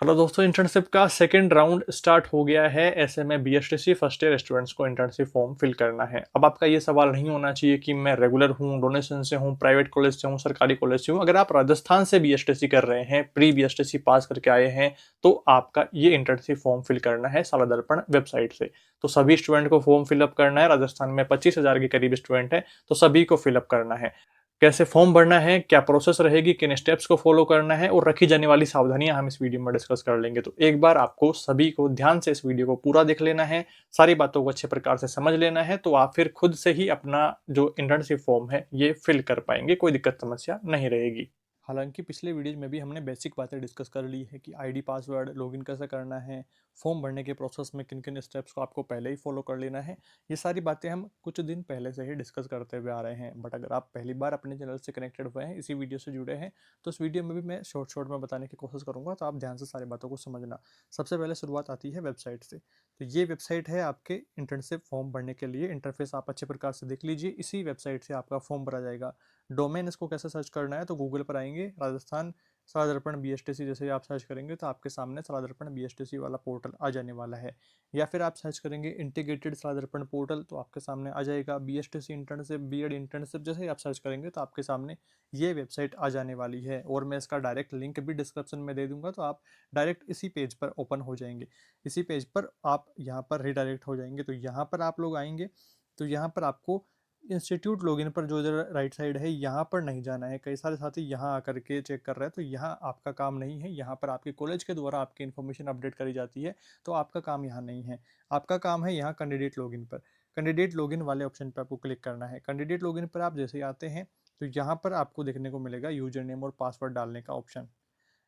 Hello दोस्तों, internship का second round start हो गया है। ऐसे में बीएसटीसी फर्स्ट ईयर स्टूडेंट्स को इंटर्नशिप फॉर्म फिल करना है। अब आपका ये सवाल नहीं होना चाहिए कि मैं रेगुलर हूँ, डोनेशन से हूँ, प्राइवेट कॉलेज से हूँ, सरकारी कॉलेज से हूँ। अगर आप राजस्थान से बीएसटीसी कर रहे हैं, प्री बीएसटीसी पास करके आए हैं, तो आपका ये इंटर्नशिप फॉर्म फिल करना है साला दर्पण वेबसाइट से। तो सभी स्टूडेंट को फॉर्म फिलअप करना है। राजस्थान में 25,000 के करीब स्टूडेंट है, तो सभी को फिलअप करना है। कैसे फॉर्म भरना है, क्या प्रोसेस रहेगी, किन स्टेप्स को फॉलो करना है और रखी जाने वाली सावधानियां हम इस वीडियो में डिस्कस कर लेंगे। तो एक बार आपको सभी को ध्यान से इस वीडियो को पूरा देख लेना है, सारी बातों को अच्छे प्रकार से समझ लेना है, तो आप फिर खुद से ही अपना जो इंटर्नशिप फॉर्म है ये फिल कर पाएंगे, कोई दिक्कत समस्या नहीं रहेगी। हालांकि पिछले वीडियोज में भी हमने बेसिक बातें डिस्कस कर ली है कि आईडी पासवर्ड लॉगिन कैसे करना है, फॉर्म भरने के प्रोसेस में किन किन स्टेप्स को आपको पहले ही फॉलो कर लेना है। ये सारी बातें हम कुछ दिन पहले से ही डिस्कस करते हुए आ रहे हैं। बट अगर आप पहली बार अपने चैनल से कनेक्टेड हुए हैं, इसी वीडियो से जुड़े हैं, तो इस वीडियो में भी मैं शॉर्ट में बताने की कोशिश करूंगा, तो आप ध्यान से सारी बातों को समझना। सबसे पहले शुरुआत आती है वेबसाइट से। तो ये वेबसाइट है आपके इंटर्नशिप फॉर्म भरने के लिए। इंटरफेस आप अच्छे प्रकार से देख लीजिए। इसी वेबसाइट से आपका फॉर्म भरा जाएगा। डोमेन इसको कैसे सर्च करना है, तो गूगल पर आएंगे, राजस्थान साला दर्पण बीएसटीसी जैसे ही आप सर्च करेंगे तो आपके सामने साला दर्पण बीएसटीसी वाला पोर्टल आ जाने वाला है। या फिर आप सर्च करेंगे इंटीग्रेटेड साला दर्पण पोर्टल, तो आपके सामने आ जाएगा बीएसटीसी इंटर्नशिप, बीएड इंटर्नशिप। जैसे ही आप सर्च करेंगे तो आपके सामने ये वेबसाइट आ जाने वाली है, और मैं इसका डायरेक्ट लिंक भी डिस्क्रिप्शन में दे दूंगा, तो आप डायरेक्ट इसी पेज पर ओपन हो जाएंगे। इसी पेज पर आप यहाँ पर रिडायरेक्ट हो जाएंगे। तो यहाँ पर आप लोग आएंगे, तो यहाँ पर आपको इंस्टीट्यूट लॉगिन पर जो इधर राइट साइड है, यहाँ पर नहीं जाना है। कई सारे साथी यहाँ आकर के चेक कर रहे हैं, तो यहाँ आपका काम नहीं है। यहाँ पर आपके कॉलेज के द्वारा आपकी इन्फॉर्मेशन अपडेट करी जाती है, तो आपका काम यहाँ नहीं है। आपका काम है यहाँ कैंडिडेट लॉगिन पर। कैंडिडेट लॉगिन वाले ऑप्शन पर आपको क्लिक करना है। कैंडिडेट लॉगिन पर आप जैसे ही आते हैं, तो यहाँ पर आपको देखने को मिलेगा यूजर नेम और पासवर्ड डालने का ऑप्शन।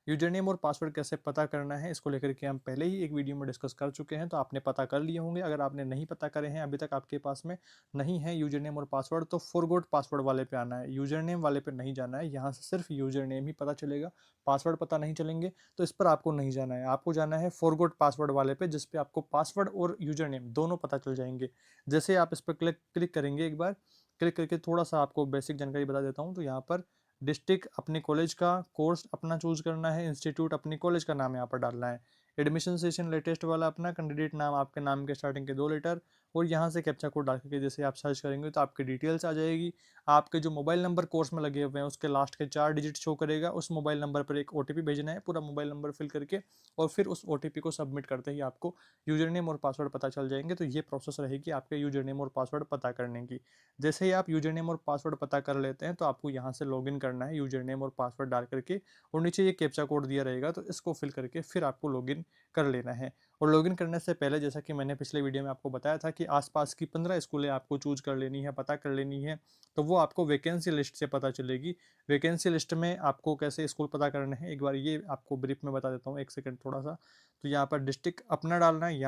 यूजर नेम और पासवर्ड कैसे पता करना है, इसको लेकर के हम पहले ही एक वीडियो में डिस्कस कर चुके हैं, तो आपने पता कर लिए होंगे। अगर आपने नहीं पता करे हैं, अभी तक आपके पास में नहीं है यूजर नेम और पासवर्ड, तो फॉरगॉट पासवर्ड वाले पे आना है। यूजर नेम वाले पे नहीं जाना है। यहाँ से सिर्फ यूजर नेम ही पता चलेगा, पासवर्ड पता नहीं चलेंगे, तो इस पर आपको नहीं जाना है। आपको जाना है फॉरगॉट पासवर्ड वाले पे, जिसपे आपको पासवर्ड और यूजर नेम दोनों पता चल जाएंगे। जैसे आप इस पर क्लिक करेंगे, एक बार क्लिक करके थोड़ा सा आपको बेसिक जानकारी बता देता हूँ। तो यहाँ पर डिस्ट्रिक्ट अपने कॉलेज का, कोर्स अपना चूज करना है, इंस्टीट्यूट अपनी कॉलेज का नाम यहाँ पर डालना है, एडमिशन सेशन लेटेस्ट वाला अपना, कैंडिडेट नाम आपके नाम के स्टार्टिंग के 2 लेटर, और यहाँ से कैप्चा कोड डाल करके जैसे आप सर्च करेंगे तो आपकी डिटेल्स आ जाएगी। आपके जो मोबाइल नंबर कोर्स में लगे हुए हैं उसके लास्ट के 4 डिजिट शो करेगा। उस मोबाइल नंबर पर एक ओटीपी भेजना है, पूरा मोबाइल नंबर फिल करके, और फिर उस ओटीपी को सबमिट करते ही आपको यूजर नेम और पासवर्ड पता चल जाएंगे। तो ये प्रोसेस रहेगी आपके यूजर नेम और पासवर्ड पता करने की। जैसे ही आप यूजर नेम और पासवर्ड पता कर लेते हैं, तो आपको यहाँ से लॉगिन करना है यूजर नेम और पासवर्ड डाल करके, और नीचे ये कैप्चा कोड दिया रहेगा, तो इसको फिल करके फिर आपको लॉगिन कर लेना है। और लॉगिन करने से पहले, जैसा कि मैंने पिछले वीडियो में आपको बताया था कि आसपास की 15 स्कूलें आपको चूज कर लेनी है, पता कर लेनी है, तो वो आपको वैकेंसी लिस्ट से पता चलेगी। वैकेंसी लिस्ट में आपको कैसे स्कूल पता करने हैं, एक बार ये आपको ब्रीफ में बता देता हूँ, एक सेकंड थोड़ा सा। तो यहाँ पर डिस्ट्रिक्ट अपना डालना है।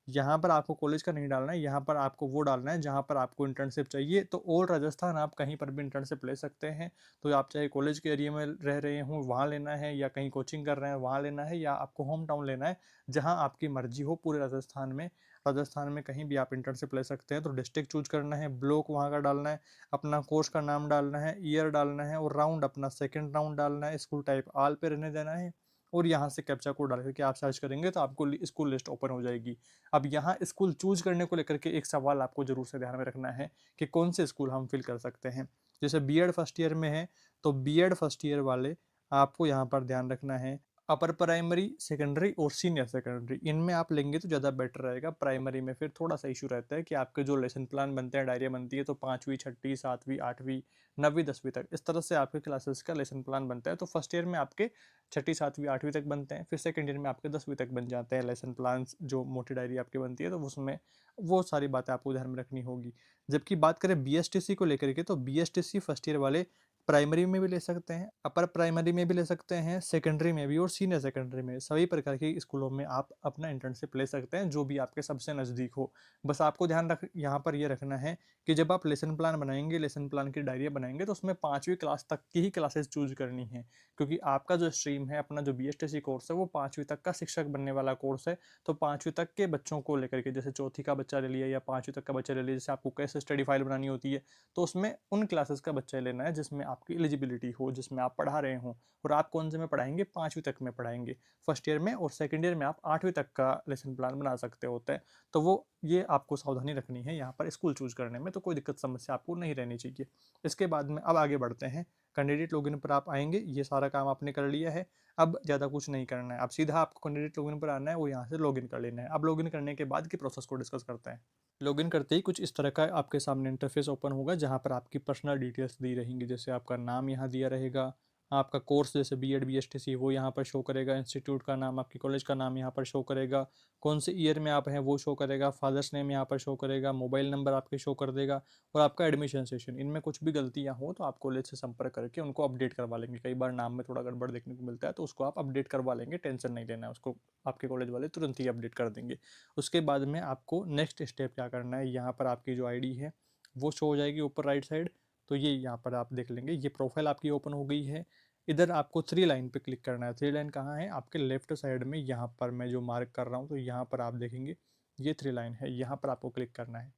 यहाँ पर आपको कॉलेज का नहीं डालना है। यहाँ पर आपको वो डालना है जहाँ पर आपको इंटर्नशिप चाहिए। तो ऑल राजस्थान आप कहीं पर भी इंटर्नशिप ले सकते हैं। तो आप चाहे कॉलेज के एरिया में रह रहे हों वहाँ लेना है, या कहीं कोचिंग कर रहे हैं वहाँ लेना है, या आपको होम टाउन लेना है, जहाँ आपकी मर्जी हो पूरे राजस्थान में कहीं भी आप इंटर्नशिप ले सकते हैं। तो डिस्ट्रिक्ट चूज करना है, ब्लॉक वहाँ का डालना है, अपना कोर्स का नाम डालना है, ईयर डालना है, और राउंड अपना सेकेंड राउंड डालना है, स्कूल टाइप आल पे रहने देना है, और यहाँ से कैप्चा कोड डाल करके आप सर्च करेंगे तो आपको स्कूल लिस्ट ओपन हो जाएगी। अब यहाँ स्कूल चूज करने को लेकर के एक सवाल आपको जरूर से ध्यान में रखना है कि कौन से स्कूल हम फिल कर सकते हैं। जैसे बीएड फर्स्ट ईयर में है, तो बीएड फर्स्ट ईयर वाले आपको यहाँ पर ध्यान रखना है। अपर प्राइमरी, सेकेंडरी और सीनियर सेकेंडरी, इनमें आप लेंगे तो ज़्यादा बेटर रहेगा। प्राइमरी में फिर थोड़ा सा इशू रहता है कि आपके जो लेसन प्लान बनते हैं, डायरिया बनती है, तो 5वीं 6वीं 7वीं 8वीं 9वीं 10वीं तक इस तरह से आपके क्लासेस का लेसन प्लान बनता है। तो फर्स्ट ईयर में आपके 6वीं 7वीं 8वीं तक बनते हैं, फिर सेकेंड ईयर में आपके 10वीं तक बन जाते हैं लेसन प्लान, जो मोटी डायरी आपकी बनती है, तो उसमें वो सारी बातें आपको ध्यान में रखनी होगी। जबकि बात करें बीएसटीसी को लेकर के, तो बीएसटीसी फर्स्ट ईयर वाले प्राइमरी में भी ले सकते हैं, अपर प्राइमरी में भी ले सकते हैं, सेकेंडरी में भी, और सीनियर सेकेंडरी में, सभी प्रकार के स्कूलों में आप अपना इंटर्नशिप ले सकते हैं, जो भी आपके सबसे नज़दीक हो। बस आपको ध्यान रख यहाँ पर ये रखना है कि जब आप लेसन प्लान बनाएंगे, लेसन प्लान की डायरिया बनाएंगे, तो उसमें 5वीं क्लास तक की ही क्लासेस चूज करनी है। क्योंकि आपका जो स्ट्रीम है, अपना जो बीएसटीसी कोर्स है, वो 5वीं तक का शिक्षक बनने वाला कोर्स है। तो 5वीं तक के बच्चों को लेकर के, जैसे चौथी का बच्चा ले लिया या 5वीं तक का बच्चा ले लिया, जैसे आपको कैसे स्टडी फाइल बनानी होती है, तो उसमें उन क्लासेस का बच्चा लेना है जिसमें आपकी एलिजिबिलिटी हो, जिसमें आप पढ़ा रहे हों, और आप कौन से में पढ़ाएंगे, 5वीं तक में पढ़ाएंगे फर्स्ट ईयर में, और सेकेंड ईयर में आप 8वीं तक का लेसन प्लान बना सकते होते हैं। तो वो ये आपको सावधानी रखनी है यहाँ पर स्कूल चूज करने में, तो कोई दिक्कत समस्या आपको नहीं रहनी चाहिए। इसके बाद में अब आगे बढ़ते हैं, कैंडिडेट लॉगिन पर आप आएंगे, ये सारा काम आपने कर लिया है। अब ज़्यादा कुछ नहीं करना है, अब सीधा आपको कैंडिडेट लॉगिन पर आना है, वो यहाँ से लॉगिन कर लेना है। अब लॉगिन करने के बाद की प्रोसेस को डिस्कस करते हैं। लॉगिन करते ही कुछ इस तरह का आपके सामने इंटरफेस ओपन होगा, जहाँ पर आपकी पर्सनल डिटेल्स दी रहेंगी, जैसे आपका नाम यहाँ दिया रहेगा, आपका कोर्स जैसे बीएड बीएसटीसी वो यहाँ पर शो करेगा, इंस्टीट्यूट का नाम, आपकी कॉलेज का नाम यहाँ पर शो करेगा, कौन से ईयर में आप हैं वो शो करेगा, फादर्स नेम यहाँ पर शो करेगा, मोबाइल नंबर आपके शो कर देगा, और आपका एडमिशन सेशन। इनमें कुछ भी गलतियाँ हो तो आप कॉलेज से संपर्क करके उनको अपडेट करवा लेंगे। कई बार नाम में थोड़ा गड़बड़ देखने को मिलता है, तो उसको आप अपडेट करवा लेंगे, टेंशन नहीं लेना है, उसको आपके कॉलेज वाले तुरंत ही अपडेट कर देंगे। उसके बाद में आपको नेक्स्ट स्टेप क्या करना है, यहाँ पर आपकी जो आईडी है वो शो हो जाएगी ऊपर राइट साइड। तो ये यहाँ पर आप देख लेंगे, ये प्रोफाइल आपकी ओपन हो गई है। इधर आपको 3 लाइन पे क्लिक करना है। 3 लाइन कहाँ है, आपके लेफ्ट साइड में, यहाँ पर मैं जो मार्क कर रहा हूँ, तो यहाँ पर आप देखेंगे ये 3 लाइन है, यहाँ पर आपको क्लिक करना है।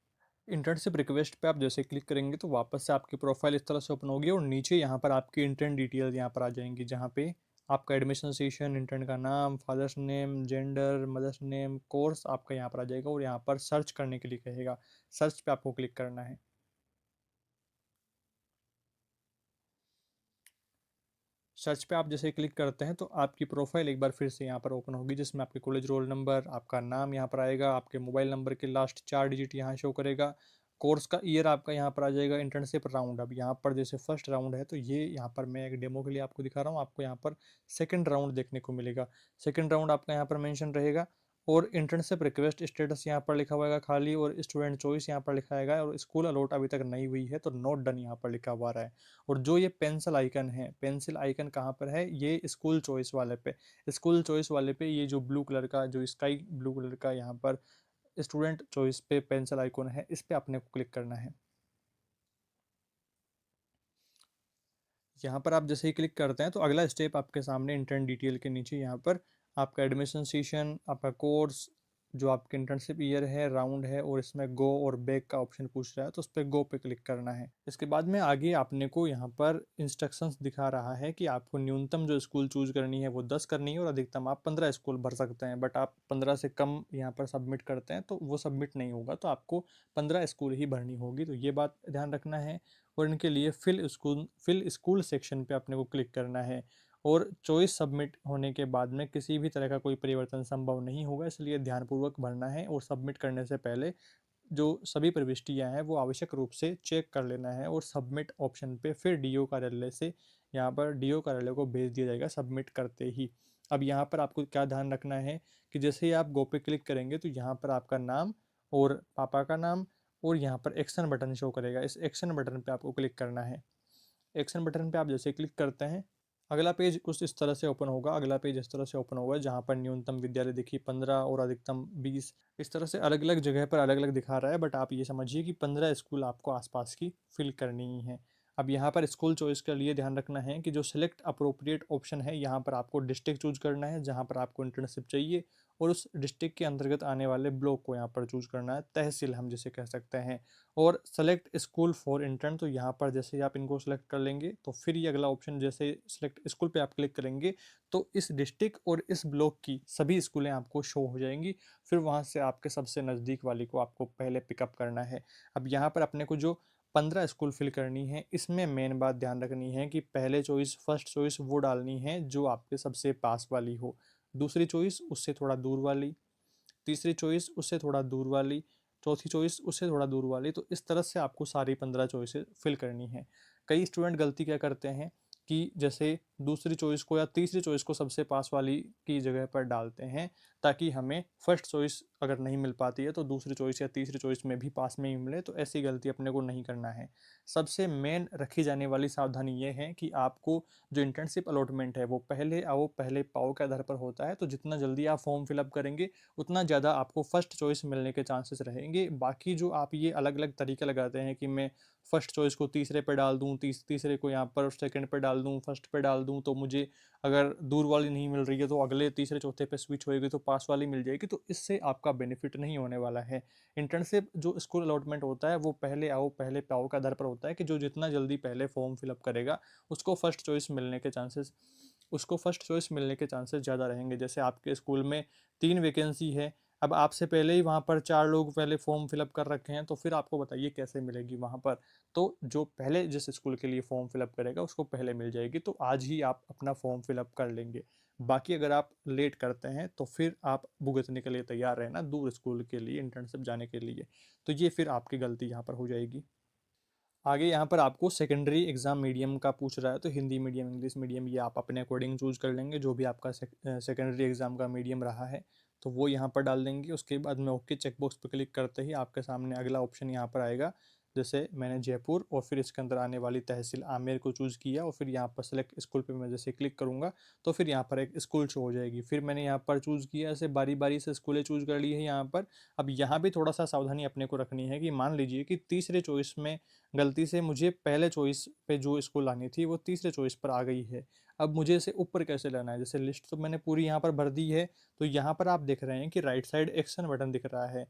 इंटर्नशिप रिक्वेस्ट पे आप जैसे क्लिक करेंगे तो वापस से आपकी प्रोफाइल इस तरह से ओपन होगी, और नीचे यहाँ पर आपकी इंटर्न डिटेल्स यहाँ पर आ जाएंगी, जहाँ पे आपका एडमिशन सेशन, इंटर्न का नाम, father's name, gender, mother's name, course आपका यहाँ पर आ जाएगा, और यहाँ पर सर्च करने के लिए कहेगा, सर्च पे आपको क्लिक करना है। सर्च पे आप जैसे क्लिक करते हैं तो आपकी प्रोफाइल एक बार फिर से यहाँ पर ओपन होगी, जिसमें आपके कॉलेज रोल नंबर, आपका नाम यहाँ पर आएगा, आपके मोबाइल नंबर के लास्ट 4 डिजिट यहाँ शो करेगा, कोर्स का ईयर आपका यहाँ पर आ जाएगा, इंटर्नशिप राउंड। अब यहाँ पर जैसे फर्स्ट राउंड है, तो ये यहाँ पर मैं एक डेमो के लिए आपको दिखा रहा हूँ, आपको यहाँ पर सेकेंड राउंड देखने को मिलेगा। सेकेंड राउंड आपका यहाँ पर मेंशन रहेगा, और इंटर्नशिप रिक्वेस्ट स्टेटस यहाँ पर लिखा हुआ है खाली, और स्टूडेंट चॉइस यहाँ पर लिखा है, और स्कूल अलॉट अभी तक नहीं हुई है, तो नोट डन यहाँ पर लिखा हुआ रहा है। और जो ये पेंसिल आइकन है, पेंसिल आइकन कहाँ पर है, ये स्कूल चॉइस वाले पे, स्कूल चॉइस वाले पे ये जो ब्लू कलर का, जो स्काई ब्लू कलर का यहाँ पर स्टूडेंट चॉइस पे पेंसिल आइकन है, इस पे अपने को क्लिक करना है। यहाँ पर आप जैसे ही क्लिक करते हैं तो अगला स्टेप आपके सामने इंटर्न डिटेल के नीचे यहाँ पर आपका एडमिशन सेशन, आपका कोर्स, जो आपके इंटर्नशिप ईयर है, राउंड है, और इसमें गो और बैक का ऑप्शन पूछ रहा है, तो उस पर गो पे क्लिक करना है। इसके बाद में आगे आपने को यहाँ पर इंस्ट्रक्शंस दिखा रहा है कि आपको न्यूनतम जो स्कूल चूज करनी है वो 10 करनी है, और अधिकतम आप 15 स्कूल भर सकते हैं। बट आप 15 से कम यहाँ पर सबमिट करते हैं तो वो सबमिट नहीं होगा, तो आपको 15 स्कूल ही भरनी होगी, तो ये बात ध्यान रखना है। और इनके लिए फिल स्कूल सेक्शन पे अपने को क्लिक करना है, और चॉइस सबमिट होने के बाद में किसी भी तरह का कोई परिवर्तन संभव नहीं होगा, इसलिए ध्यानपूर्वक भरना है। और सबमिट करने से पहले जो सभी प्रविष्टियां हैं वो आवश्यक रूप से चेक कर लेना है, और सबमिट ऑप्शन पे फिर डीओ कार्यालय से यहाँ पर डीओ कार्यालय को भेज दिया जाएगा सबमिट करते ही। अब यहाँ पर आपको क्या ध्यान रखना है कि जैसे ही आप गो पे क्लिक करेंगे तो यहाँ पर आपका नाम और पापा का नाम, और यहाँ पर एक्शन बटन शो करेगा, इस एक्शन बटन पे आपको क्लिक करना है। एक्शन बटन पे आप जैसे क्लिक करते हैं, अगला पेज कुछ इस तरह से ओपन होगा। अगला पेज इस तरह से ओपन होगा, जहाँ पर न्यूनतम विद्यालय देखिए 15 और अधिकतम 20, इस तरह से अलग अलग जगह पर अलग अलग दिखा रहा है, बट आप ये समझिए कि 15 स्कूल आपको आसपास की फिल करनी ही है। अब यहाँ पर स्कूल चॉइस के लिए ध्यान रखना है कि जो सिलेक्ट अप्रोप्रिएट ऑप्शन है, यहाँ पर आपको डिस्ट्रिक्ट चूज करना है जहाँ पर आपको इंटर्नशिप चाहिए, और उस डिस्ट्रिक्ट के अंतर्गत आने वाले ब्लॉक को यहाँ पर चूज करना है, तहसील हम जिसे कह सकते हैं। और सेलेक्ट स्कूल फॉर इंटर्न, तो यहाँ पर जैसे ही आप इनको सेलेक्ट कर लेंगे तो फिर ये अगला ऑप्शन, जैसे सेलेक्ट स्कूल पे आप क्लिक करेंगे तो इस डिस्ट्रिक्ट और इस ब्लॉक की सभी स्कूलें आपको शो हो जाएंगी। फिर वहाँ से आपके सबसे नज़दीक वाली को आपको पहले पिकअप करना है। अब यहाँ पर अपने को जो 15 स्कूल फिल करनी है, इसमें मेन बात ध्यान रखनी है कि पहले चॉइस, फर्स्ट चॉइस वो डालनी है जो आपके सबसे पास वाली हो, दूसरी चॉइस उससे थोड़ा दूर वाली, तीसरी चॉइस उससे थोड़ा दूर वाली, चौथी चॉइस उससे थोड़ा दूर वाली। तो इस तरह से आपको सारी 15 चॉइसेस फिल करनी है। कई स्टूडेंट गलती क्या करते हैं कि जैसे दूसरी चॉइस को या तीसरी चॉइस को सबसे पास वाली की जगह पर डालते हैं, ताकि हमें फर्स्ट चॉइस अगर नहीं मिल पाती है तो दूसरी चॉइस या तीसरी चॉइस में भी पास में ही मिले। तो ऐसी गलती अपने को नहीं करना है। सबसे मेन रखी जाने वाली सावधानी ये है कि आपको जो इंटर्नशिप अलॉटमेंट है वो पहले आओ पहले पाओ के आधार पर होता है, तो जितना जल्दी आप फॉर्म फिलअप करेंगे उतना ज़्यादा आपको फर्स्ट चॉइस मिलने के चांसेस रहेंगे। बाकी जो आप ये अलग अलग तरीके लगाते हैं कि मैं फर्स्ट चॉइस को तीसरे पे डाल दूँ, तीसरे को यहाँ पर सेकंड पे डाल दूँ, फर्स्ट पे डाल दूँ तो मुझे अगर दूर वाली नहीं मिल रही है तो अगले तीसरे चौथे पे स्विच होएगी तो पास वाली मिल जाएगी, तो इससे आपका बेनिफिट नहीं होने वाला है। इंटर्नशिप जो स्कूल अलॉटमेंट होता है वो पहले आओ पहले पाओ का आधार पर होता है कि जो जितना जल्दी पहले फॉर्म फिलअप करेगा उसको फर्स्ट चॉइस मिलने के चांसेस ज़्यादा रहेंगे। जैसे आपके स्कूल में 3 वैकेंसी है, अब आपसे पहले ही वहाँ पर 4 लोग पहले फॉर्म फिलअप कर रखे हैं, तो फिर आपको बताइए कैसे मिलेगी वहाँ पर। तो जो पहले जिस स्कूल के लिए फॉर्म फिलअप करेगा उसको पहले मिल जाएगी, तो आज ही आप अपना फॉर्म फिलअप कर लेंगे। बाकी अगर आप लेट करते हैं तो फिर आप भुगतने के लिए तैयार रहना दूर स्कूल के लिए इंटर्नशिप जाने के लिए, तो ये फिर आपकी गलती यहाँ पर हो जाएगी। आगे यहाँ पर आपको सेकेंडरी एग्जाम मीडियम का पूछ रहा है, तो हिंदी मीडियम इंग्लिश मीडियम ये आप अपने अकॉर्डिंग चूज कर लेंगे, जो भी आपका सेकेंडरी एग्जाम का मीडियम रहा है तो वो यहाँ पर डाल देंगे। उसके बाद में ओके चेक बॉक्स पर क्लिक करते ही आपके सामने अगला ऑप्शन यहाँ पर आएगा। जैसे मैंने जयपुर और फिर इसके अंदर आने वाली तहसील आमेर को चूज़ किया और फिर यहाँ पर सेलेक्ट स्कूल पे मैं जैसे क्लिक करूँगा तो फिर यहाँ पर एक स्कूल शो हो जाएगी। फिर मैंने यहाँ पर चूज़ किया, ऐसे बारी बारी से स्कूलें चूज़ कर ली है यहाँ पर। अब यहाँ भी थोड़ा सा सावधानी अपने को रखनी है कि मान लीजिए कि तीसरे चॉइस में गलती से मुझे पहले चॉइस पे जो स्कूल आनी थी वो तीसरे चॉइस पर आ गई है। अब मुझे इसे ऊपर कैसे लाना है, जैसे लिस्ट तो मैंने पूरी यहाँ पर भर दी है, तो यहाँ पर आप देख रहे हैं कि राइट साइड एक्शन बटन दिख रहा है।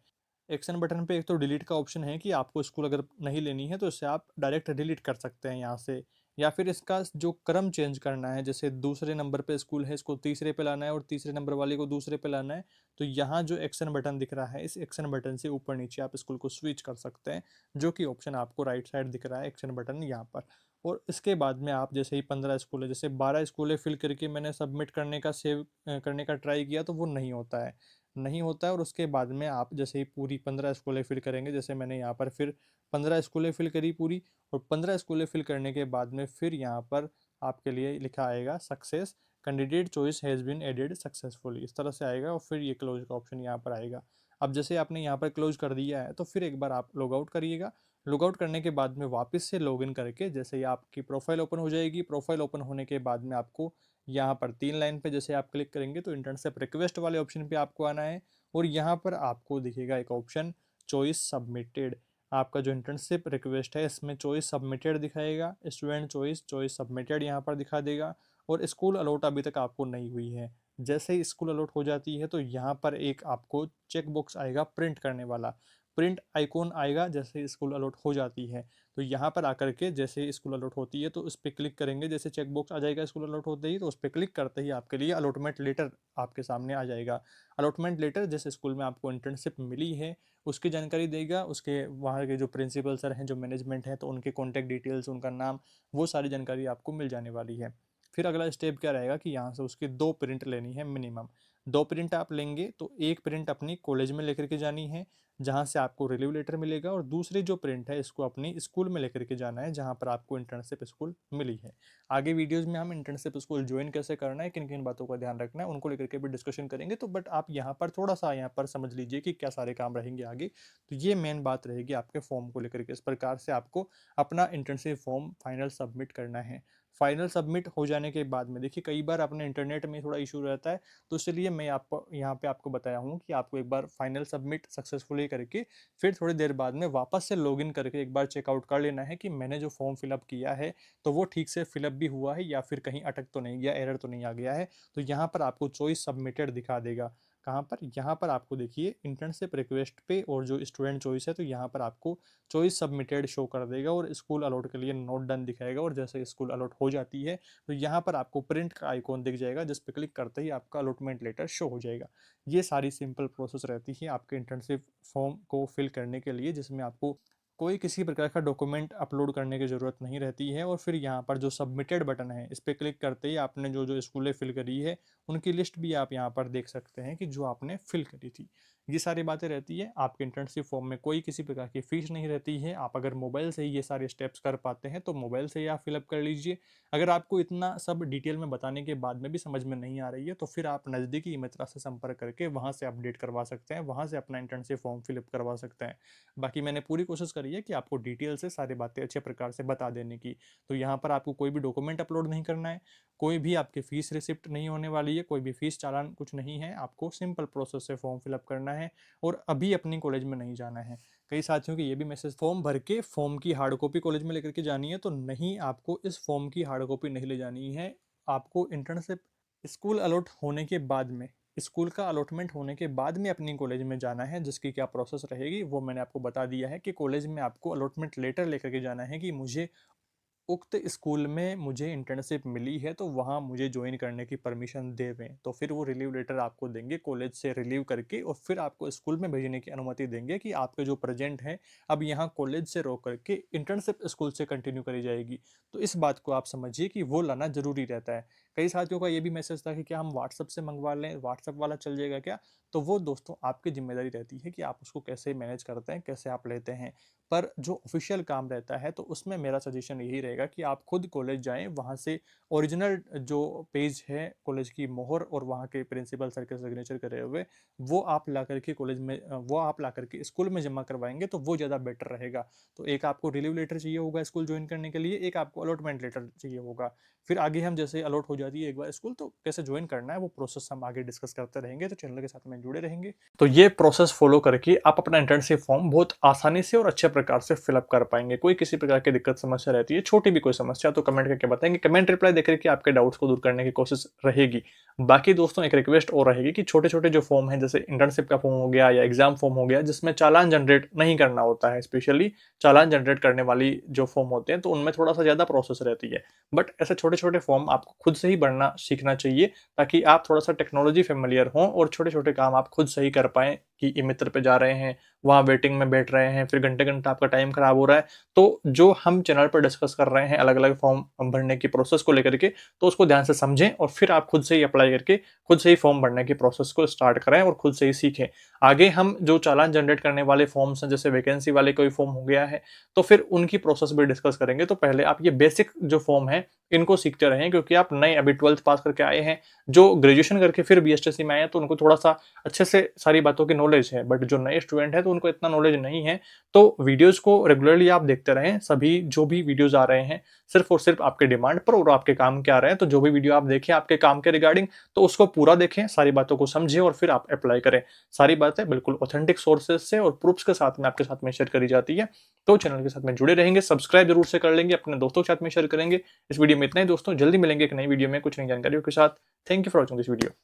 एक्शन बटन पे एक तो डिलीट का ऑप्शन है कि आपको स्कूल अगर नहीं लेनी है तो इससे आप डायरेक्ट डिलीट कर सकते हैं यहाँ से, या फिर इसका जो क्रम चेंज करना है, जैसे दूसरे नंबर पे स्कूल है इसको तीसरे पे लाना है और तीसरे नंबर वाले को दूसरे पे लाना है, तो यहाँ जो एक्शन बटन दिख रहा है इस एक्शन बटन से ऊपर नीचे आप स्कूल को स्विच कर सकते हैं, जो कि ऑप्शन आपको राइट साइड दिख रहा है एक्शन बटन यहाँ पर। और इसके बाद में आप जैसे ही 15 स्कूल है, जैसे 12 स्कूल है फिल करके मैंने सबमिट करने का सेव करने का ट्राई किया तो वो नहीं होता है। और उसके बाद में आप जैसे ही पूरी 15 स्कूलें फिल करेंगे, जैसे मैंने यहाँ पर फिर 15 स्कूलें फिल करी पूरी, और 15 स्कूलें फिल करने के बाद में फिर यहाँ पर आपके लिए लिखा आएगा success candidate choice has been added successfully, इस तरह से आएगा और फिर ये क्लोज का ऑप्शन यहाँ पर आएगा। अब जैसे आपने यहाँ पर क्लोज कर दिया है तो फिर एक बार आप लॉग आउट करिएगा। लॉग आउट करने के बाद में वापस से लॉगिन करके जैसे ही आपकी प्रोफाइल ओपन हो जाएगी, प्रोफाइल ओपन होने के बाद में आपको यहाँ पर 3 लाइन पे जैसे आप क्लिक करेंगे तो इंटर्नशिप रिक्वेस्ट वाले ऑप्शन पे आपको आना है, और यहाँ पर आपको दिखेगा एक ऑप्शन चॉइस सबमिटेड। आपका जो इंटर्नशिप रिक्वेस्ट है इसमें चॉइस सबमिटेड दिखाएगा, स्टूडेंट चॉइस सबमिटेड यहाँ पर दिखा देगा, और स्कूल अलॉट अभी तक आपको नहीं हुई है। जैसे ही स्कूल अलॉट हो जाती है तो यहाँ पर एक आपको चेक बॉक्स आएगा प्रिंट करने वाला, प्रिंट आइकॉन आएगा जैसे ही स्कूल अलॉट हो जाती है। तो यहाँ पर आकर के जैसे ही स्कूल अलॉट होती है तो उस पर क्लिक करेंगे, जैसे चेक बॉक्स आ जाएगा स्कूल अलॉट होते ही, तो उस पर क्लिक करते ही आपके लिए अलॉटमेंट लेटर आपके सामने आ जाएगा। अलॉटमेंट लेटर जिस स्कूल में आपको इंटर्नशिप मिली है उसकी जानकारी देगा, उसके वहाँ के जो प्रिंसिपल सर हैं जो मैनेजमेंट है तो उनके कॉन्टैक्ट डिटेल्स उनका नाम वो सारी जानकारी आपको मिल जाने वाली है। फिर अगला स्टेप क्या रहेगा कि यहाँ से उसकी 2 प्रिंट लेनी है मिनिमम। 2 प्रिंट आप लेंगे तो एक प्रिंट अपनी कॉलेज में लेकर के जानी है जहाँ से आपको रिलीव लेटर मिलेगा, और दूसरी जो प्रिंट है इसको अपनी स्कूल में लेकर के जाना है जहाँ पर आपको इंटर्नशिप स्कूल मिली है। आगे वीडियोज़ में हम इंटर्नशिप स्कूल ज्वाइन कैसे करना है, किन किन बातों का ध्यान रखना है उनको लेकर के भी डिस्कशन करेंगे, तो बट आप यहाँ पर थोड़ा सा यहाँ पर समझ लीजिए कि क्या सारे काम रहेंगे आगे। तो ये मेन बात रहेगी आपके फॉर्म को लेकर के, इस प्रकार से आपको अपना इंटर्नशिप फॉर्म फाइनल सबमिट करना है। फाइनल सबमिट हो जाने के बाद में देखिए कई बार अपने इंटरनेट में थोड़ा इशू रहता है, तो इसलिए मैं आपको यहाँ पे आपको बताया हूँ कि आपको एक बार फाइनल सबमिट सक्सेसफुली करके फिर थोड़ी देर बाद में वापस से लॉगिन करके एक बार चेकआउट कर लेना है कि मैंने जो फॉर्म फिलअप किया है तो वो ठीक से फिलअप भी हुआ है या फिर कहीं अटक तो नहीं गया, एरर तो नहीं आ गया है। तो यहाँ पर आपको चॉइस सबमिटेड दिखा देगा। कहाँ पर, यहाँ पर आपको देखिए इंटर्नशिप रिक्वेस्ट पे और जो स्टूडेंट चॉइस है तो यहाँ पर आपको चॉइस सबमिटेड शो कर देगा और स्कूल अलॉट के लिए नोट डन दिखाएगा, और जैसे स्कूल अलॉट हो जाती है तो यहाँ पर आपको प्रिंट का आइकॉन दिख जाएगा जिस पर क्लिक करते ही आपका अलॉटमेंट लेटर शो हो जाएगा। ये सारी सिंपल प्रोसेस रहती है आपके इंटर्नशिप फॉर्म को फिल करने के लिए, जिसमें आपको कोई किसी प्रकार का डॉक्यूमेंट अपलोड करने की ज़रूरत नहीं रहती है। और फिर यहाँ पर जो सबमिटेड बटन है इस पर क्लिक करते ही आपने जो जो स्कूलें फिल करी है उनकी लिस्ट भी आप यहाँ पर देख सकते हैं कि जो आपने फिल करी थी। ये सारी बातें रहती है आपके इंटर्नशिप फॉर्म में, कोई किसी प्रकार की फीस नहीं रहती है। आप अगर मोबाइल से ही ये सारे स्टेप्स कर पाते हैं तो मोबाइल से ही आप फिलअप कर लीजिए। अगर आपको इतना सब डिटेल में बताने के बाद में भी समझ में नहीं आ रही है तो फिर आप नज़दीकी ई मित्रा से संपर्क करके वहाँ से अपडेट करवा सकते हैं, वहाँ से अपना इंटर्नशिप फॉर्म फिलअप करवा सकते हैं। बाकी मैंने पूरी कोशिश करी है कि आपको डिटेल से सारी बातें अच्छे प्रकार से बता देने की। तो यहाँ पर आपको कोई भी डॉक्यूमेंट अपलोड नहीं करना है, कोई भी आपकी फीस रिसिप्ट नहीं होने वाली है, कोई भी फीस चालान कुछ नहीं है। आपको सिंपल प्रोसेस से फॉर्म फिलअप करना है और अभी अपनी कॉलेज में नहीं जाना है। कई साथियों की ये भी मैसेज, फॉर्म भर के फॉर्म की हार्ड कॉपी कॉलेज में लेकर के जानी है, तो नहीं, आपको इस फॉर्म की हार्ड कॉपी नहीं ले जानी है। आपको इंटर्नशिप स्कूल अलॉट होने के बाद में, स्कूल का अलॉटमेंट होने के बाद में अपनी कॉलेज में जाना है, जिसकी क्या प्रोसेस रहेगी वो मैंने आपको बता दिया है कि कॉलेज में आपको अलॉटमेंट लेटर लेकर के जाना है कि मुझे उक्त स्कूल में मुझे इंटर्नशिप मिली है, तो वहाँ मुझे ज्वाइन करने की परमिशन देवें। तो फिर वो रिलीव लेटर आपको देंगे कॉलेज से रिलीव करके, और फिर आपको स्कूल में भेजने की अनुमति देंगे कि आपके जो प्रेजेंट हैं अब यहाँ कॉलेज से रोक करके इंटर्नशिप स्कूल से कंटिन्यू करी जाएगी। तो इस बात को आप समझिए कि वो लाना ज़रूरी रहता है। कई साथियों का ये भी मैसेज था कि क्या हम व्हाट्सअप से मंगवा लें, व्हाट्सअप वाला चल जाएगा क्या? तो वो दोस्तों आपकी जिम्मेदारी रहती है कि आप उसको कैसे मैनेज करते हैं, कैसे आप लेते हैं। पर जो ऑफिशियल काम रहता है तो उसमें मेरा सजेशन यही रहेगा कि आप खुद कॉलेज जाएं, वहाँ से ओरिजिनल जो पेज है कॉलेज की मोहर और वहाँ के प्रिंसिपल सर के सिग्नेचर करे हुए, वो आप ला करके कॉलेज में वो आप ला करके स्कूल में जमा करवाएंगे तो वो ज़्यादा बेटर रहेगा। तो एक आपको रिलीव लेटर चाहिए होगा स्कूल ज्वाइन करने के लिए, एक आपको अलॉटमेंट लेटर चाहिए होगा। फिर आगे हम जैसे अलॉट हो जाती है एक बार स्कूल, तो कैसे ज्वाइन करना है वो प्रोसेस हम आगे डिस्कस करते रहेंगे, तो चैनल के साथ में जुड़े रहेंगे। तो ये प्रोसेस फॉलो करके आप अपना इंटर्नशिप फॉर्म बहुत आसानी से और अच्छे प्रकार से फिलअप कर पाएंगे। कोई किसी प्रकार की दिक्कत समस्या रहती है, छोटी भी कोई समस्या, तो कमेंट करके बताएंगे। कमेंट रिप्लाई देकर के आपके डाउट्स को दूर करने की कोशिश रहेगी। बाकी दोस्तों एक रिक्वेस्ट और रहेगी कि छोटे छोटे जो फॉर्म है, जैसे इंटर्नशिप का फॉर्म हो गया या एग्जाम फॉर्म हो गया, जिसमें चालान जनरेट नहीं करना होता है, स्पेशली चालान जनरेट करने वाली जो फॉर्म होते हैं तो उनमें थोड़ा सा ज्यादा प्रोसेस रहती है। बट ऐसे छोटे छोटे फॉर्म आपको खुद से ही भरना सीखना चाहिए, ताकि आप थोड़ा सा टेक्नोलॉजी फेमिलियर हों और छोटे छोटे काम आप खुद से ही कर पाएं। कि ई मित्र पे जा रहे हैं, वहाँ वेटिंग में बैठ रहे हैं, फिर घंटे घंटा आपका टाइम खराब हो रहा है, तो जो हम चैनल पर डिस्कस कर रहे हैं अलग अलग फॉर्म भरने की प्रोसेस को लेकर के, तो उसको ध्यान से समझें और फिर आप खुद से ही अप्लाई करके खुद से ही फॉर्म भरने की प्रोसेस को स्टार्ट करें और खुद से ही सीखें। आगे हम जो चालान जनरेट करने वाले फॉर्म्स हैं, जैसे वैकेंसी वाले कोई फॉर्म हो गया है, तो फिर उनकी प्रोसेस भी डिस्कस करेंगे। तो पहले आप ये बेसिक जो फॉर्म है इनको सीखते रहें, क्योंकि आप नए अभी 12th पास करके आए हैं, जो ग्रेजुएशन करके फिर बीएसटीसी में आए हैं तो उनको थोड़ा सा अच्छे से सारी बातों की नॉलेज है, बट जो नए स्टूडेंट हैं तो उनको इतना नॉलेज नहीं है। तो वीडियोस को रेगुलरली आप देखते रहें, सभी जो भी वीडियोस आ रहे हैं सिर्फ और सिर्फ आपके डिमांड पर और आपके काम के आ रहे हैं, तो जो भी वीडियो आप देखें आपके काम के रिगार्डिंग, तो उसको पूरा देखें, सारी बातों को समझें और फिर आप अप्लाई करें। सारी बातें बिल्कुल ऑथेंटिक सोर्सेज से और प्रूफ्स के साथ में आपके साथ में शेयर करी जाती है। तो चैनल के साथ में जुड़े रहेंगे, सब्सक्राइब जरूर से कर लेंगे, अपने दोस्तों के साथ में शेयर करेंगे। इस वीडियो में इतना ही दोस्तों, जल्दी मिलेंगे एक नई वीडियो में कुछ नई जानकारियों के साथ। Thank you for watching this video.